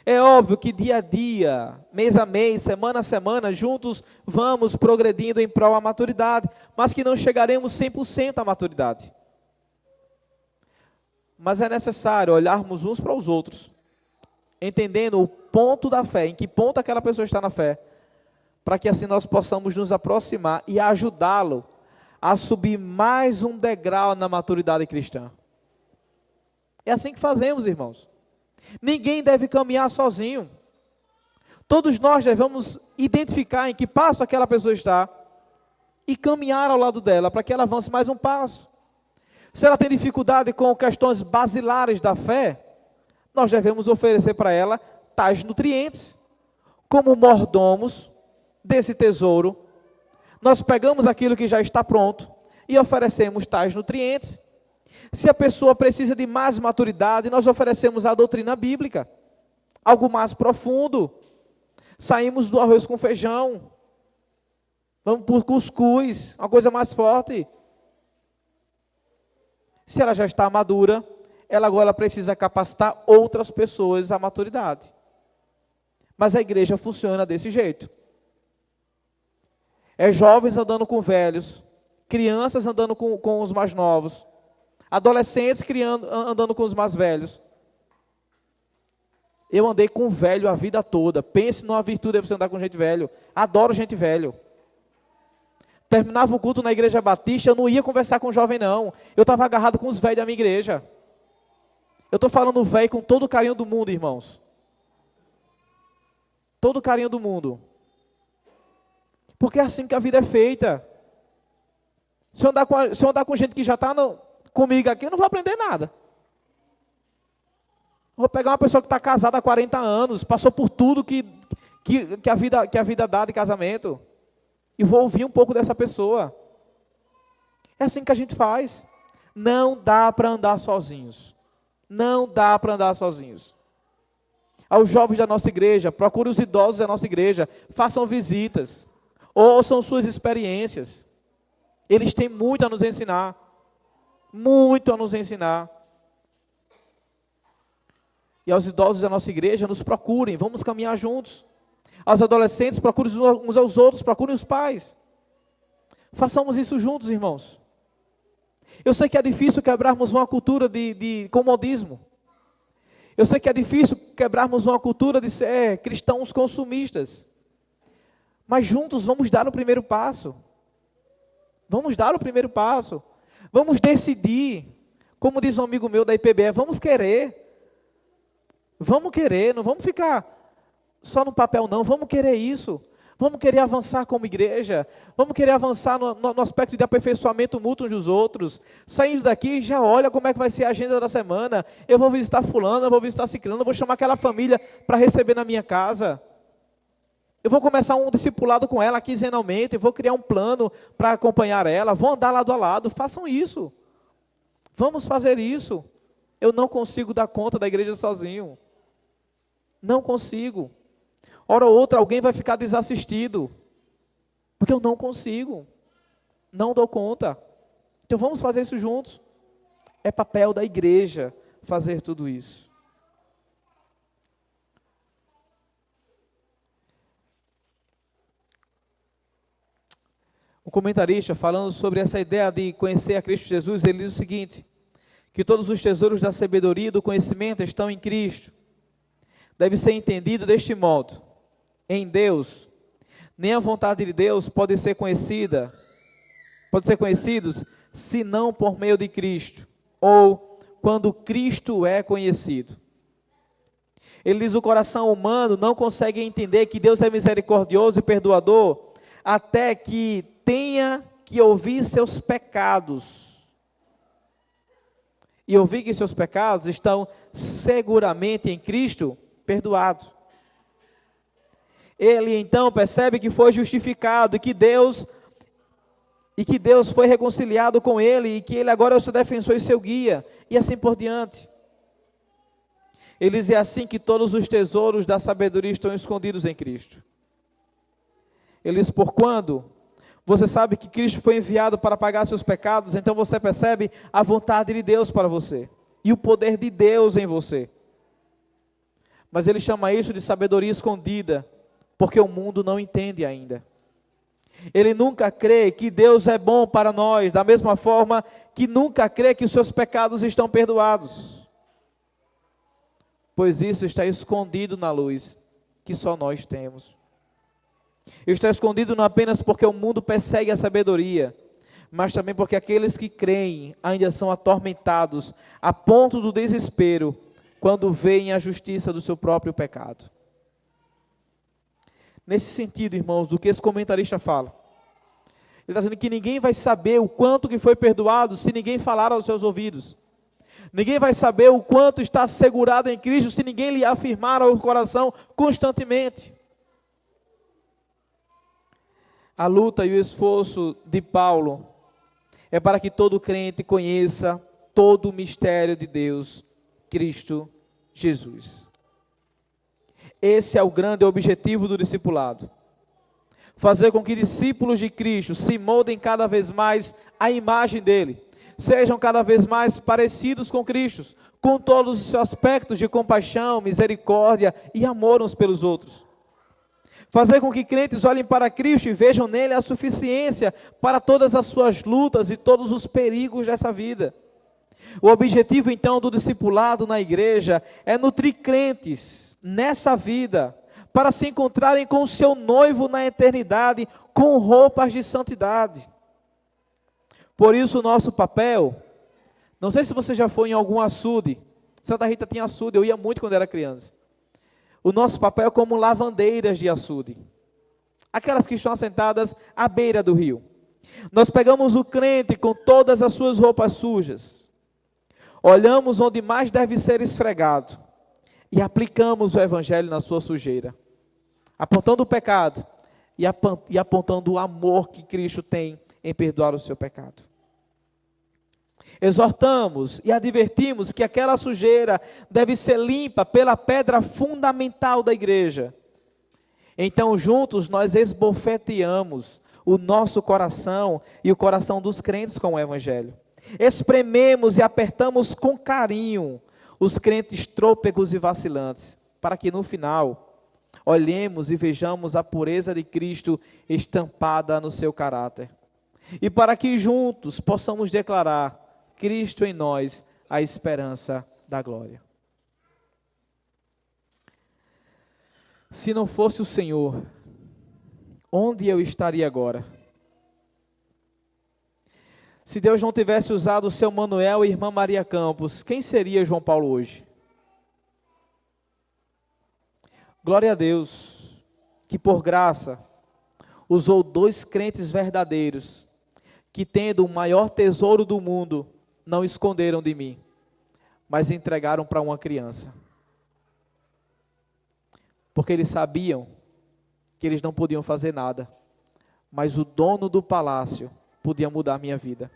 É óbvio que dia a dia, mês a mês, semana a semana, juntos vamos progredindo em prol à maturidade, mas que não chegaremos 100% à maturidade. Mas é necessário olharmos uns para os outros, entendendo o ponto da fé, em que ponto aquela pessoa está na fé, para que assim nós possamos nos aproximar e ajudá-lo a subir mais um degrau na maturidade cristã. É assim que fazemos, irmãos. Ninguém deve caminhar sozinho. Todos nós devemos identificar em que passo aquela pessoa está e caminhar ao lado dela para que ela avance mais um passo. Se ela tem dificuldade com questões basilares da fé, nós devemos oferecer para ela tais nutrientes. Como mordomos desse tesouro, nós pegamos aquilo que já está pronto e oferecemos tais nutrientes. Se a pessoa precisa de mais maturidade, nós oferecemos a doutrina bíblica, algo mais profundo. Saímos do arroz com feijão, vamos para o cuscuz, uma coisa mais forte. Se ela já está madura, ela agora precisa capacitar outras pessoas à maturidade. Mas a igreja funciona desse jeito. É jovens andando com velhos, crianças andando com os mais novos, adolescentes andando com os mais velhos. Eu andei com velho a vida toda. Pense numa virtude de você andar com gente velho. Adoro gente velho. Terminava o culto na igreja batista, eu não ia conversar com jovem não. Eu estava agarrado com os velhos da minha igreja. Eu estou falando velho com todo o carinho do mundo, irmãos. Todo o carinho do mundo. Porque é assim que a vida é feita. Se eu andar com gente que já está comigo aqui, eu não vou aprender nada. Vou pegar uma pessoa que está casada há 40 anos, passou por tudo que a vida dá de casamento, e vou ouvir um pouco dessa pessoa. É assim que a gente faz. Não dá para andar sozinhos. Não dá para andar sozinhos. Aos jovens da nossa igreja, procure os idosos da nossa igreja, façam visitas. Ouçam suas experiências. Eles têm muito a nos ensinar. Muito a nos ensinar. E aos idosos da nossa igreja, nos procurem, vamos caminhar juntos. Aos adolescentes, procurem uns aos outros, procurem os pais. Façamos isso juntos, irmãos. Eu sei que é difícil quebrarmos uma cultura de comodismo. Eu sei que é difícil quebrarmos uma cultura de ser cristãos consumistas. Mas juntos vamos dar o primeiro passo. Vamos dar o primeiro passo. Vamos decidir. Como diz um amigo meu da IPBE, vamos querer. Vamos querer, não vamos ficar só no papel não, vamos querer isso. Vamos querer avançar como igreja. Vamos querer avançar no aspecto de aperfeiçoamento mútuo uns dos outros. Saindo daqui, já olha como é que vai ser a agenda da semana. Eu vou visitar fulano, eu vou visitar ciclano, eu vou chamar aquela família para receber na minha casa. Eu vou começar um discipulado com ela quinzenalmente, eu vou criar um plano para acompanhar ela, vou andar lado a lado, façam isso. Vamos fazer isso. Eu não consigo dar conta da igreja sozinho. Não consigo. Hora ou outra alguém vai ficar desassistido, porque eu não consigo. Não dou conta. Então vamos fazer isso juntos. É papel da igreja fazer tudo isso. Um comentarista falando sobre essa ideia de conhecer a Cristo Jesus, ele diz o seguinte, que todos os tesouros da sabedoria e do conhecimento estão em Cristo, deve ser entendido deste modo: em Deus, nem a vontade de Deus pode ser conhecidos senão por meio de Cristo, ou quando Cristo é conhecido. Ele diz: o coração humano não consegue entender que Deus é misericordioso e perdoador, até que tenha que ouvir seus pecados. E ouvir que seus pecados estão seguramente em Cristo perdoados. Ele então percebe que foi justificado e que Deus foi reconciliado com ele e que ele agora é o seu defensor e seu guia, e assim por diante. Ele diz: é assim que todos os tesouros da sabedoria estão escondidos em Cristo. Ele diz: porquanto você sabe que Cristo foi enviado para pagar seus pecados, então você percebe a vontade de Deus para você e o poder de Deus em você. Mas ele chama isso de sabedoria escondida, porque o mundo não entende ainda. Ele nunca crê que Deus é bom para nós, da mesma forma que nunca crê que os seus pecados estão perdoados. Pois isso está escondido na luz que só nós temos. Está escondido não apenas porque o mundo persegue a sabedoria, mas também porque aqueles que creem ainda são atormentados a ponto do desespero quando veem a justiça do seu próprio pecado. Nesse sentido, irmãos, do que esse comentarista fala, ele está dizendo que ninguém vai saber o quanto que foi perdoado se ninguém falar aos seus ouvidos. Ninguém vai saber o quanto está assegurado em Cristo se ninguém lhe afirmar ao coração constantemente. A luta e o esforço de Paulo é para que todo crente conheça todo o mistério de Deus, Cristo Jesus. Esse é o grande objetivo do discipulado. Fazer com que discípulos de Cristo se moldem cada vez mais à imagem dele. Sejam cada vez mais parecidos com Cristo, com todos os seus aspectos de compaixão, misericórdia e amor uns pelos outros. Fazer com que crentes olhem para Cristo e vejam nele a suficiência para todas as suas lutas e todos os perigos dessa vida. O objetivo então do discipulado na igreja é nutrir crentes nessa vida, para se encontrarem com o seu noivo na eternidade, com roupas de santidade. Por isso o nosso papel, não sei se você já foi em algum açude, Santa Rita tinha açude, eu ia muito quando era criança. O nosso papel é como lavandeiras de açude, aquelas que estão assentadas à beira do rio. Nós pegamos o crente com todas as suas roupas sujas, olhamos onde mais deve ser esfregado e aplicamos o evangelho na sua sujeira, apontando o pecado e apontando o amor que Cristo tem em perdoar o seu pecado. Exortamos e advertimos que aquela sujeira deve ser limpa pela pedra fundamental da igreja. Então juntos nós esbofeteamos o nosso coração e o coração dos crentes com o evangelho. Esprememos e apertamos com carinho os crentes trôpegos e vacilantes, para que no final olhemos e vejamos a pureza de Cristo estampada no seu caráter. E para que juntos possamos declarar: Cristo em nós, a esperança da glória. Se não fosse o Senhor, onde eu estaria agora? Se Deus não tivesse usado o seu Manuel e irmã Maria Campos, quem seria João Paulo hoje? Glória a Deus, que por graça usou dois crentes verdadeiros, que tendo o maior tesouro do mundo, não esconderam de mim, mas entregaram para uma criança. Porque eles sabiam que eles não podiam fazer nada, mas o dono do palácio podia mudar a minha vida.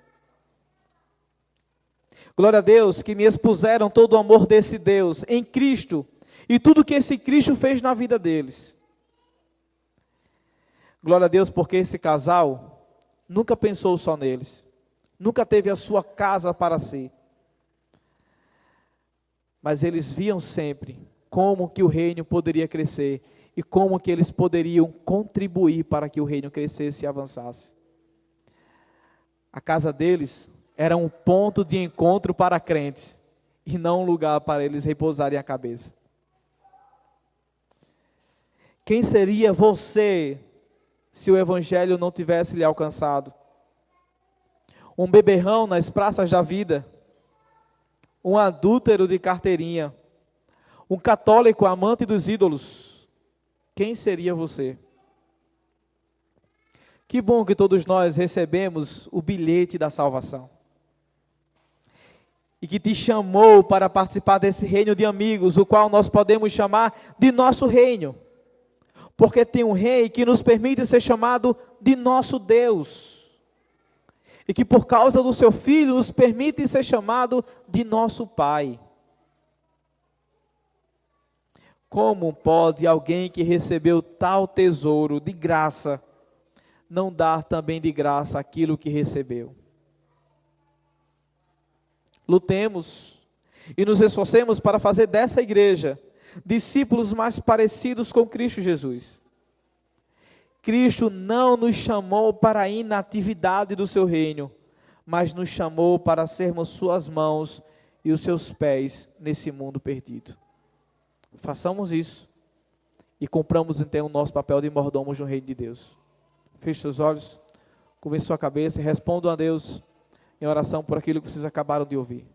Glória a Deus que me expuseram todo o amor desse Deus em Cristo e tudo que esse Cristo fez na vida deles. Glória a Deus porque esse casal nunca pensou só neles, nunca teve a sua casa para si, mas eles viam sempre como que o reino poderia crescer e como que eles poderiam contribuir para que o reino crescesse e avançasse. A casa deles era um ponto de encontro para crentes e não um lugar para eles repousarem a cabeça. Quem seria você se o evangelho não tivesse lhe alcançado? Um beberrão nas praças da vida, um adúltero de carteirinha, um católico amante dos ídolos. Quem seria você? Que bom que todos nós recebemos o bilhete da salvação. E que te chamou para participar desse reino de amigos, o qual nós podemos chamar de nosso reino. Porque tem um rei que nos permite ser chamado de nosso Deus. E que por causa do seu Filho nos permite ser chamado de nosso Pai. Como pode alguém que recebeu tal tesouro de graça, não dar também de graça aquilo que recebeu? Lutemos e nos esforcemos para fazer dessa igreja discípulos mais parecidos com Cristo Jesus. Cristo não nos chamou para a inatividade do seu reino, mas nos chamou para sermos suas mãos e os seus pés nesse mundo perdido. Façamos isso e cumpramos então o nosso papel de mordomos no reino de Deus. Feche seus olhos, curve sua cabeça e respondam a Deus em oração por aquilo que vocês acabaram de ouvir.